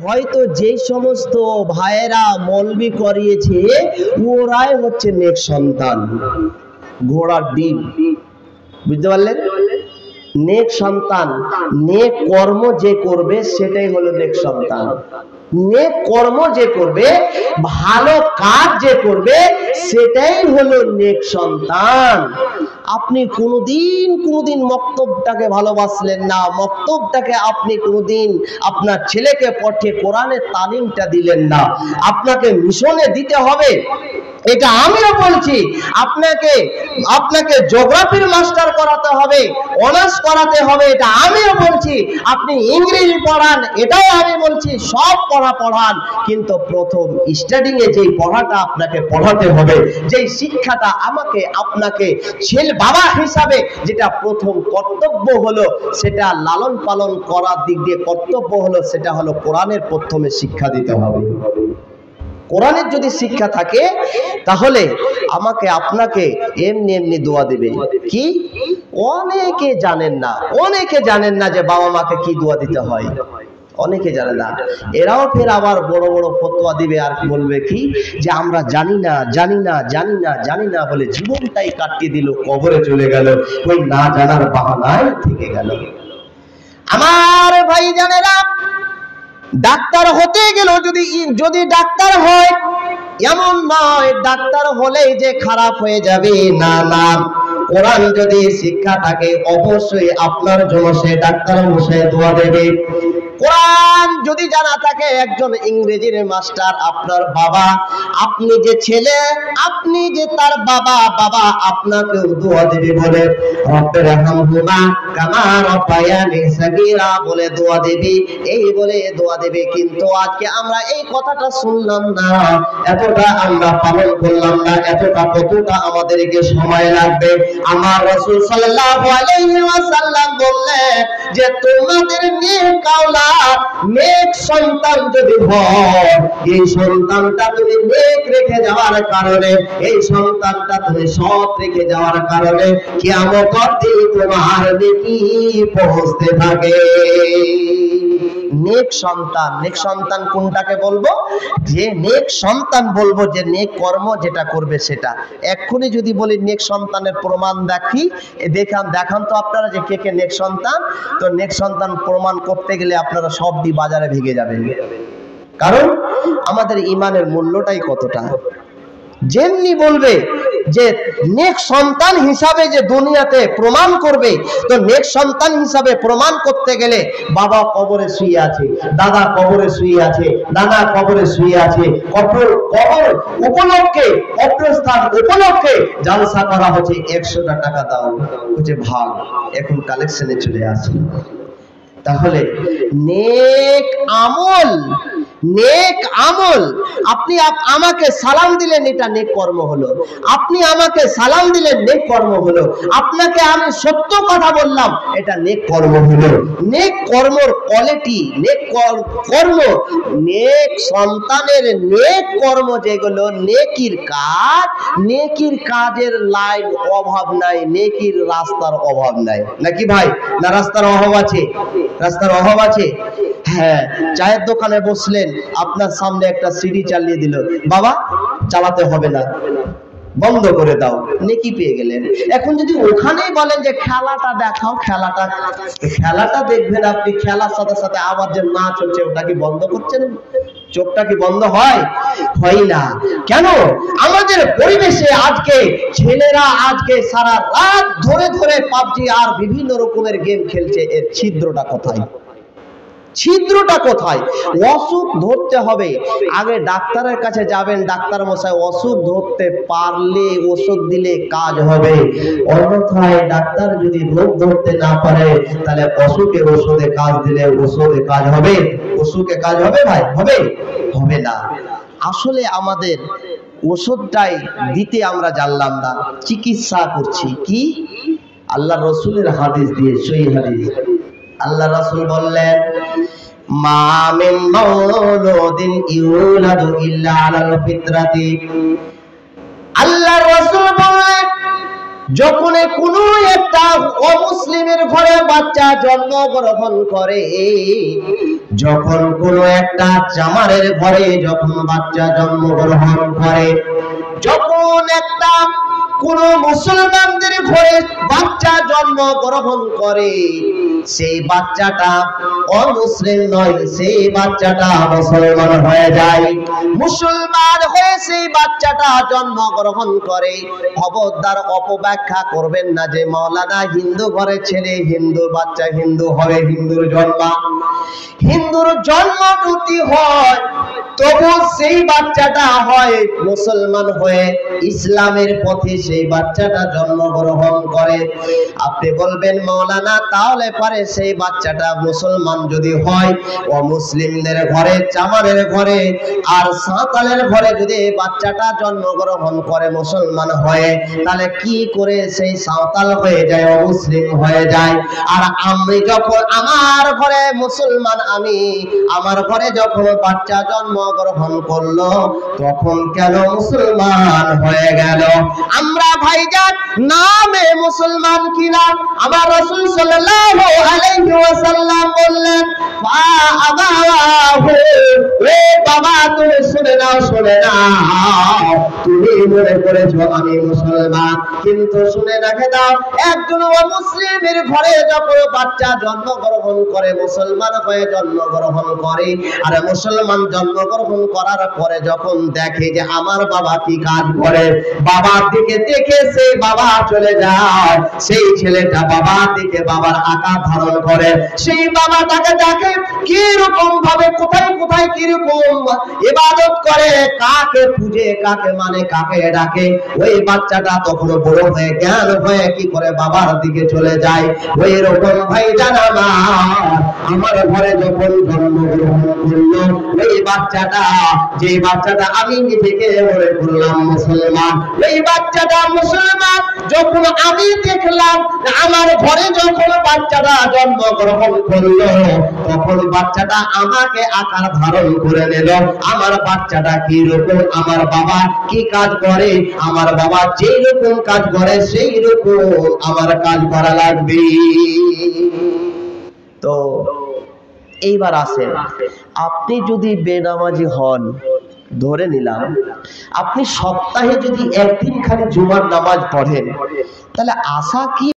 হয়তো যে সমস্ত ভাইয়েরা মলবি করিয়েছে ওরাই হচ্ছে নেক সন্তান, ঘোড়ার ডিম। বুঝতে পারলেন? নেক সন্তান, নেক কর্ম যে করবে সেটাই হলো নেক সন্তান। নেক কর্ম যে করবে, ভালো কাজ যে করবে সেটাই হলো নেক সন্তান। আপনি কোনোদিন মক্তবটাকে ভালোবাসলেন না, মক্তবটাকে আপনি কোনোদিন আপনার ছেলেকে পড়ে কোরআনের তালিমটা দিলেন না। আপনাকে মিশনে দিতে হবে, এটা আমিও বলছি। আপনাকে জিওগ্রাফির মাস্টার করাতে হবে, অনার্স করাতে হবে, এটা আমিও বলছি। আপনি ইংরেজি পড়ান, এটাও আমি বলছি। সব পড়ান, কিন্তু প্রথম স্টার্টিং এ যেই পড়াটা আপনাকে পড়াতে হবে, যেই শিক্ষাটা আপনাকে ছেলে বাবা হিসাবে যেটা প্রথম কর্তব্য হলো, সেটা লালন পালন করার দিক দিয়ে কর্তব্য হলো, সেটা হলো কোরআনের প্রথমে শিক্ষা দিতে হবে। কোরআনের যদি শিক্ষা থাকে তাহলে আপনাকে এমনি দোয়া দেবে। কি অনেকে জানেন না যে বাবা মাকে কি দোয়া দিতে হয়, অনেকে জানে না। এরাও ফের আবার বড় বড় ফতোয়া দিবে আর বলবে কি যে আমরা জানি না বলে জীবনটাই কাটিয়ে দিল, কবরে চলে গেল, ওই না জানার বাহানায় থেকে গেল। আমার ভাই জানেরা, ডাক্তার হতে গেল যদি ডাক্তার হয়, এমন নয় ডাক্তার হলেই যে খারাপ হয়ে যাবে, না। কোরআন যদি শিক্ষা থাকে অবশ্যই আপনার জন্য সে ডাক্তার মশাই দোয়া দেবে। কোরআন যদি জানা থাকে, একজন ইংরেজির মাস্টার আপনার বাবা, আপনি যে ছেলে, আপনি যে তার বাবা আপনাকেও দোয়া দেবে বলে রব্বির হামহুমা কামা রাব্বায়ানি সাগীরা বলে দোয়া দেবে, এই বলে দোয়া দেবে। কিন্তু আজকে আমরা এই কথাটা শুনলাম না, এতটা আমরা পালন করলাম না, কতটা আমাদেরকে সময় লাগবে। আমার রাসূল সাল্লাল্লাহু আলাইহি ওয়াসাল্লাম বললেন যে তোমাদের নেক আওলাদ, নেক সন্তান যদি হয়, এই সন্তানটা তুমি নেক রেখে যাওয়ার কারণে, এই সন্তানটা তুমি সৎ রেখে যাওয়ার কারণে কিয়ামতের দিন তোমার নেকি পৌঁছতে থাকে। নেক সন্তান কোনটাকে বলবো? যে নেক সন্তান বলবো যে নেক কর্ম যেটা করবে সেটা। এক্ষুনি যদি বলি নেক সন্তানের প্রমাণ দেখান তো আপনারা যে কে নেক সন্তান। তো নেক সন্তান প্রমাণ করতে গেলে আপনারা সব বাজারে ভেগে যাবেন, কারণ আমাদের ইমানের মূল্যটাই কতটা। যেমনি বলবে যে নেক সন্তান হিসাবে যে দুনিয়াতে প্রমাণ করবে, তো নেক সন্তান হিসাবে প্রমাণ করতে গেলে বাবা কবরে শুয়ে আছে, দাদা কবরে শুয়ে আছে, নানা কবরে শুয়ে আছে, কবর উপলক্ষে, কবরস্থান উপলক্ষে জালসা করা হচ্ছে, 100টা টাকা দাও হচ্ছে ভাগ, এখন কালেকশনে চলে আসে। তাহলে নেক আমল, আপনি আমাকে সালাম দিলেন, এটা নেক কর্ম হলো। আপনি আমাকে সালাম দিলেন, নেক কর্ম হলো। আপনাকে আমি সত্য কথা বললাম, এটা নেক কর্ম হলো। নেক কর্মর কোয়ালিটি, নেক কর্ম, নেক সন্তানের নেক কর্ম যেগুলো, নেকির কাজের লাইন অভাব নাই, নেকির রাস্তার অভাব নাই। নাকি ভাই? না রাস্তার অভাব আছে? রাস্তার অভাব আছে। হ্যাঁ, চায়ের দোকানে বসলেন, আপনার সামনে একটা সিঁড়ি চালিয়ে দিল, বাবা চালাতে হবে না, বন্ধ করে দাও, নেকি পেয়ে গেলেন। এখন যদি ওখানেই বলেন যে খেলাটা দেখাও, খেলাটা দেখবেন আপনি, খেলার সাথে সাথে আবার যে নাচ হচ্ছে ওটা কি বন্ধ করছেন? চোখটা কি বন্ধ হয়? হয় না। কেন? আমাদের পরিবেশে আজকে ছেলেরা সারা রাত ধরে পাবজি আর বিভিন্ন রকমের গেম খেলছে। এর ছিদ্রটা কোথায়? অসুখ ধরতে হবে, আগে ডাক্তারের কাছে যাবেন, ডাক্তার মশাই অসুখ ধরতে পারলে ওষুধ দিলে কাজ হবে, অন্যথায় ডাক্তার যদি রোগ ধরতে না পারে তাহলে ওষুধে কাজ দিলে ওষুধে কাজ হবে? ওষুধে কাজ হবে ভাই? হবে না। আসলে আমাদের ওষুধটাই দিতে আমরা জানলাম না, চিকিৎসা করছি কি আল্লাহ রসুলের হাদিস দিয়ে, সহিহ হাদিস। আল্লাহ রাসূল বললেন, মা মিন মাউলুদিন ইউলাদু ইল্লা আলাল ফিতরাতি। আল্লাহ রাসূল বললেন, যখন কোনো একটা অমুসলিমের ঘরে বাচ্চা জন্মগ্রহণ করে, যখন কোনো একটা চামারের ঘরে যখন বাচ্চা জন্মগ্রহণ করে, যখন একটা কোন মুসলমানদের ঘরে বাচ্চা জন্মগ্রহণ করে, সেই বাচ্চাটা অমুসলিম নয়, সেই বাচ্চাটা মুসলমান হয়ে যায়। মুসলমান হয়ে সেই বাচ্চাটা জন্মগ্রহণ করে। খবরদার অপব্যাখ্যা করবেন না যে মাওলানা হিন্দু ঘরে ছেলে, হিন্দু বাচ্চা হিন্দু হবে, হিন্দুর জন্ম, হিন্দুর জন্ম যদি হয় তবু সেই বাচ্চাটা হয় মুসলমান হয়ে ইসলামের পথে সেই বাচ্চাটা জন্মগ্রহণ করে। আপনি বলবেন মাওলানা তাহলে পরে সেই বাচ্চাটা মুসলমান যদি হয়, অমুসলিমদের ঘরে, চামারের ঘরে আর সাঁওতালের ঘরে যদি বাচ্চাটা জন্মগ্রহণ করে মুসলমান হয়ে, তাহলে কি করে সেই সাঁওতাল হয়ে যায়, অমুসলিম হয়ে যায়? আর আমি যখন আমার ঘরে মুসলমান, আমি আমার ঘরে যখন বাচ্চা জন্মগ্রহণ করলো তখন কেন মুসলমান হয়ে গেল? আমরা ভাইজান নামে মুসলমান কিনা? আমার রাসূল সাল্লাল্লাহু আলাইহি ওয়াসাল্লাম বললেন, ও বাবা তুমি শুনে নাও, শুনে নাও, তুমি মনে করেছো আমি মুসলমান, কিন্তু শুনে রাখে দাও, একজন মুসলিমের ঘরে যখন বাচ্চা জন্মগ্রহণ করে, মুসলমান হয়ে জন্মগ্রহণ করে, আর মুসলমান জন্মগ্রহণ করার পরে যখন দেখে যে আমার বাবা কি কাজ করে, বাবার দিকে দেখে সেই বাবা চলে যায়, সেই ছেলেটা বাবার দিকে, বাবার আকার ধারণ করে, সেই বাবাটাকে দেখে কি রকম ভাবে, কোথায় কোথায় কি রকম ইবাদত করে, কাকে পূজে, কাকে মানে, কাকে ডাকে, ওই বাচ্চাটা তখন বড় হয়ে জ্ঞান হয়ে কি করে বাবার দিকে চলে যায়। ওই রকম ভাই জানা আমার ঘরে যখন জন্মগ্রহণ করলো ওই বাচ্চাটা, যে বাচ্চাটা আমি নিজেকে মনে করলাম মুসলমান, ওই বাচ্চাটা মুসলমান যখন আমি দেখলাম আমার ঘরে যখন বাচ্চাটা জন্মগ্রহণ করলো, তখন বাচ্চাটা আমাকে আকার ধারণ করে নিল। আমার বাচ্চাটা কি রকম, আমার বাবা কি কাজ করে, আমার বাবা যেই রকম কাজ করে সেই রকম আমার কাজ করা লাগবে। তো এইবার আসেন, আপনি যদি বেনামাজি হন, ধরে নিলাম আপনি সপ্তাহে যদি একদিন খালি জুমার নামাজ পড়েন, তাহলে আশা কি